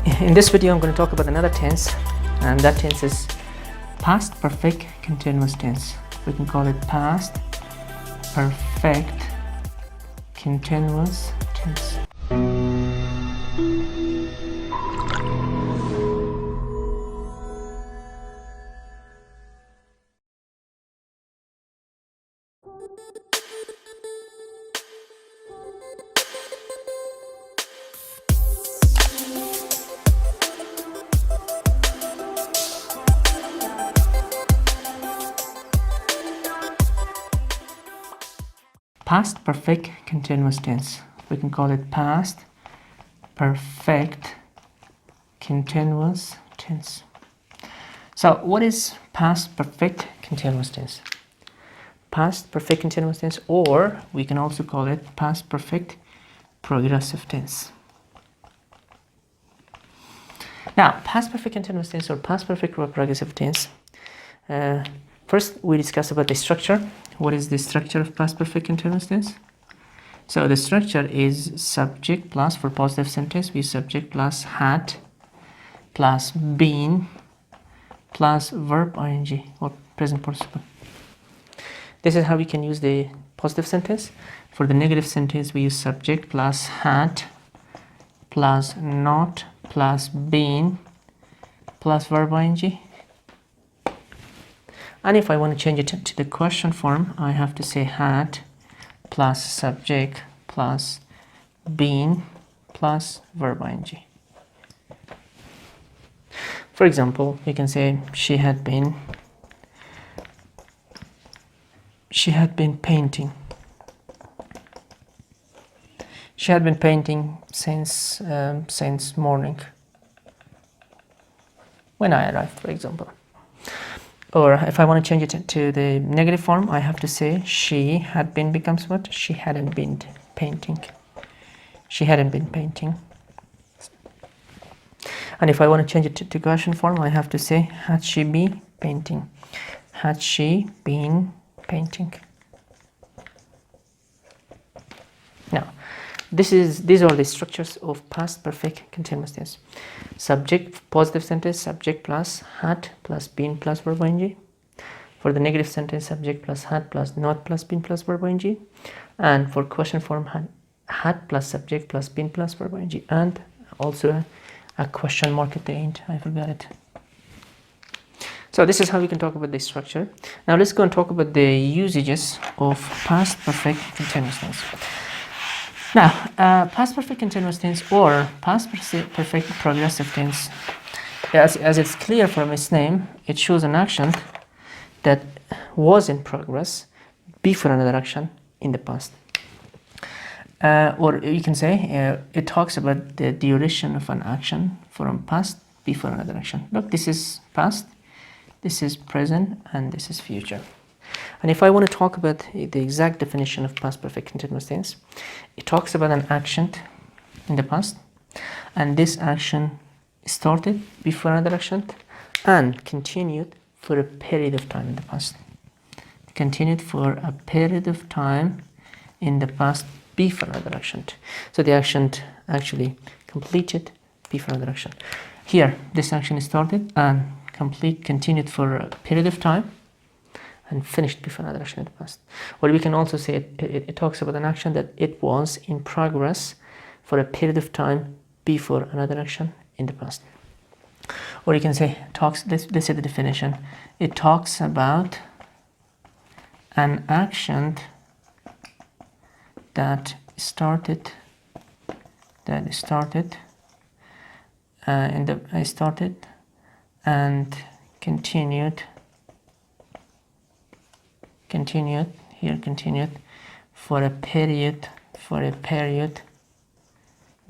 In this video I'm going to talk about another tense, and that tense is past perfect continuous tense. We can call it past perfect continuous tense. Past perfect continuous tense. We can call it past perfect continuous tense. So what is past perfect continuous tense? Past perfect continuous tense, or we can also call it past perfect progressive tense. Now, past perfect continuous tense or past perfect progressive tense. First, we discuss about the structure. What is the structure of past perfect continuous tense? So the structure is subject plus, for positive sentence, we use subject plus had plus been plus verb ing or present participle. This is how we can use the positive sentence. For the negative sentence, we use subject plus had plus not plus been plus verb ing. And if I want to change it to the question form, I have to say had plus subject plus been plus verb ing. For example, we can say she had been painting. She had been painting since morning when I arrived, for example. Or if I want to change it to the negative form, I have to say she had been becomes what? She hadn't been painting. She hadn't been painting. And if I want to change it to question form, I have to say had she been painting. Had she been painting. Now, these are the structures of past perfect continuous tense. Subject, positive sentence, subject plus had plus been plus verb ing. For the negative sentence, subject plus had plus not plus been plus verb ing. And for question form, had plus subject plus been plus verb ing. And also a question mark at the end. I forgot it. So this is how we can talk about the structure. Now let's go and talk about the usages of past perfect continuous tense. Now, past perfect continuous tense or past perfect progressive tense, as it's clear from its name, it shows an action that was in progress before another action in the past. Or you can say it talks about the duration of an action from past before another action. Look, this is past, this is present, and this is future. And if I want to talk about the exact definition of past perfect continuous tense, it talks about an action in the past, and this action started before another action and continued for a period of time in the past. Continued for a period of time in the past before another action. So the action actually completed before another action. Here, this action started and continued for a period of time and finished before another action in the past. Or we can also say it talks about an action that it was in progress for a period of time before another action in the past. Or you can say let's say the definition. It talks about an action that started and continued for a period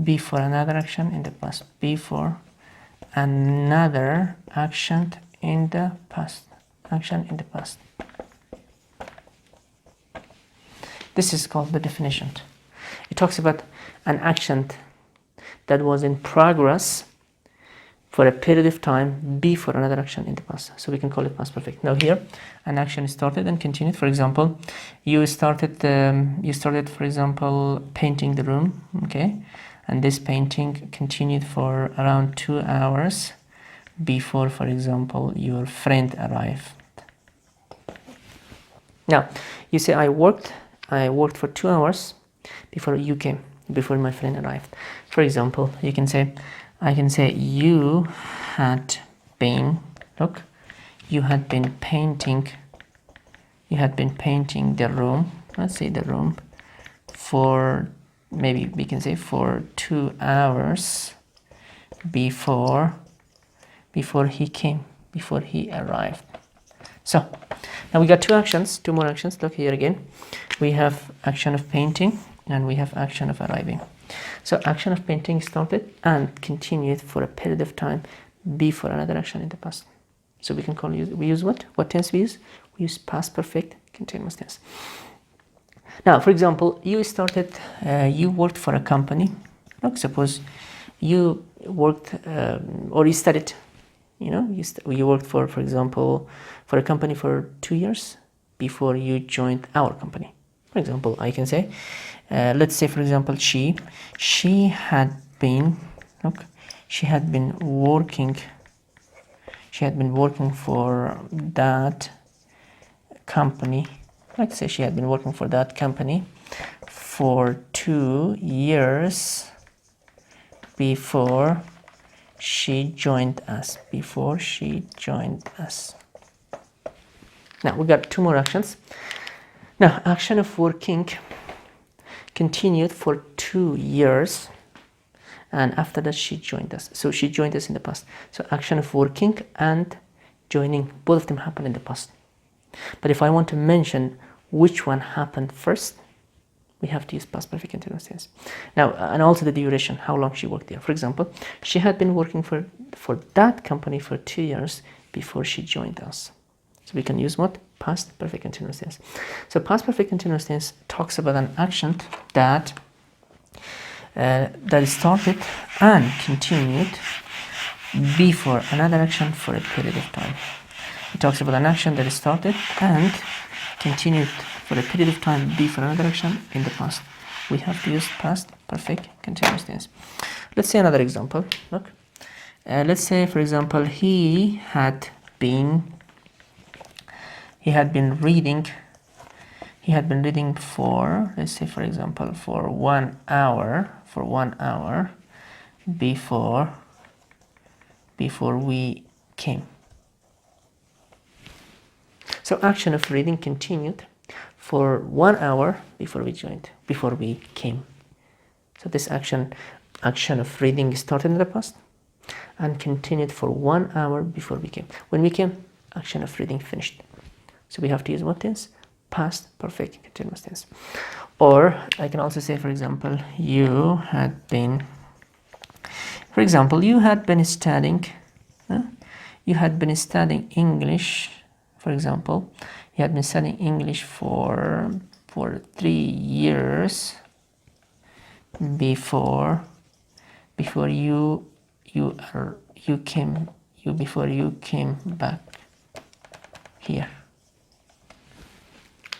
before another action in the past. Before another action in the past. This is called the definition. It talks about an action that was in progress for a period of time before another action in the past. So we can call it past perfect. Now here, an action started and continued. For example, you started, for example, painting the room, okay? and this painting continued for around 2 hours before, for example, your friend arrived. Now, you say I worked for 2 hours before you came, before my friend arrived. For example, I can say you had been, look, you had been painting the room, let's say the room, for, maybe we can say for 2 hours before he came, before he arrived. So now we got two more actions. Look here again. We have action of painting and we have action of arriving. So action of painting started and continued for a period of time before another action in the past. So we can we use what? What tense we use? We use past perfect continuous tense. Now, for example, you worked for a company. Look, suppose you worked or you studied. You worked for example, for a company for 2 years before you joined our company. For example, I can say, let's say, for example, she had been working for that company. Let's say she had been working for that company for 2 years before she joined us. Now we got two more actions. Now, action of working continued for 2 years, and after that she joined us. So she joined us in the past. So action of working and joining, both of them happened in the past. But if I want to mention which one happened first, we have to use past perfect continuous tense. Now, and also the duration, how long she worked there. For example, she had been working for that company for 2 years before she joined us. So we can use what? Past perfect continuous tense. So past perfect continuous tense talks about an action that started and continued before another action for a period of time. It talks about an action that started and continued for a period of time before another action in the past. We have to use past perfect continuous tense. Let's say another example. Look, let's say, for example, he had been reading for, let's say, for example, for 1 hour before we came. So action of reading continued for 1 hour before we came. So this action of reading started in the past and continued for 1 hour before we came. When we came, action of reading finished. So we have to use what tense? Past perfect continuous tense. Or I can also say, for example, you had been studying English. For example, you had been studying English for 3 years before you came back here.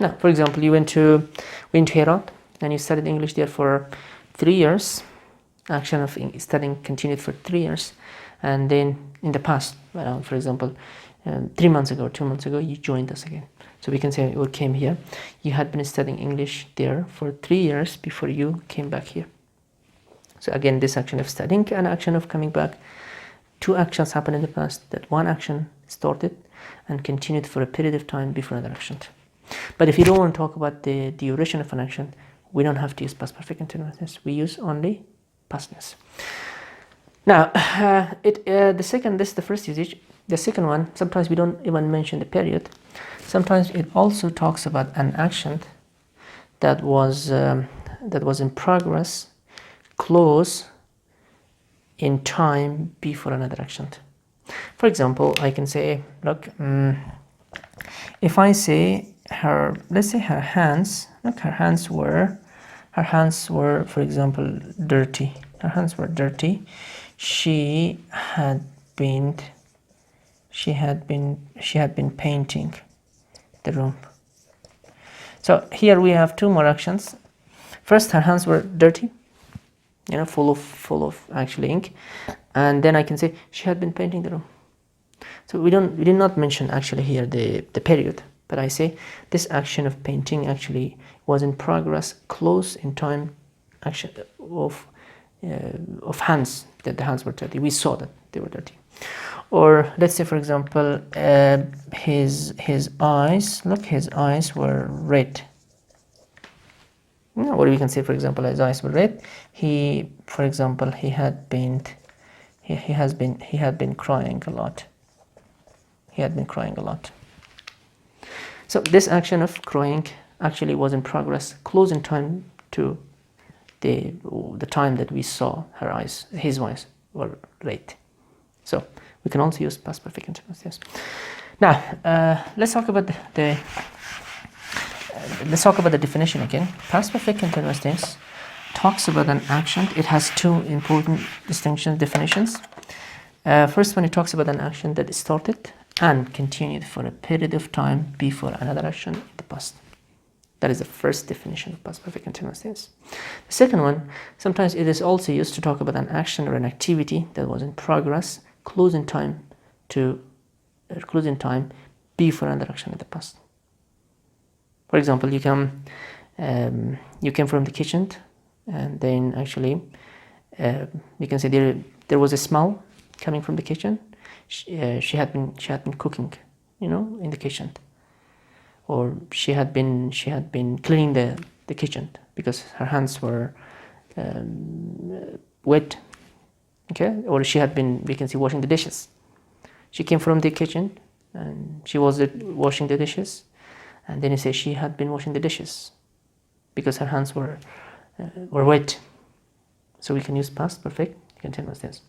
Now, for example, you went to Iran and you studied English there for 3 years. Action of studying continued for 3 years, and then in the past, for example, 3 months ago, 2 months ago, you joined us again. So we can say you came here. You had been studying English there for 3 years before you came back here. So again, this action of studying and action of coming back, two actions happened in the past. That one action started and continued for a period of time before another action. But if you don't want to talk about the duration of an action, we don't have to use past perfect continuous tense. We use only past tense. Now, this is the first usage. The second one, sometimes we don't even mention the period. Sometimes it also talks about an action that was in progress, close in time before another action. For example, I can say, look, if I say let's say her hands were, for example, dirty. Her hands were dirty. She had been painting the room. So here we have two more actions. First, her hands were dirty. full of actually ink, and then I can say she had been painting the room. So we did not mention actually here the period, but I say this action of painting actually was in progress close in time action of hands, that the hands were dirty. We saw that they were dirty. Or let's say, for example, his eyes, look, his eyes were red. Or we can say, for example, his eyes were red. He, for example, he had been crying a lot. He had been crying a lot. So this action of crying actually was in progress close in time to the time that we saw his eyes were red. So we can also use past perfect continuous tense. Now let's talk about the definition again. Past perfect continuous tense talks about an action. It has two important definitions. First one, it talks about an action that started and continued for a period of time before another action in the past. That is the first definition of past perfect continuous tense. The second one, sometimes it is also used to talk about an action or an activity that was in progress, close in time before another action in the past. For example, you came from the kitchen, and then actually you can say there was a smell coming from the kitchen. She had been cooking, in the kitchen, or she had been cleaning the kitchen because her hands were wet. Okay, or she had been, we can see, washing the dishes. She came from the kitchen and she was washing the dishes, and then you say she had been washing the dishes because her hands were wet. So we can use past perfect continuous tense.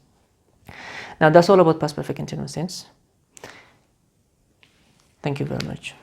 Now that's all about past perfect continuous tense. Thank you very much.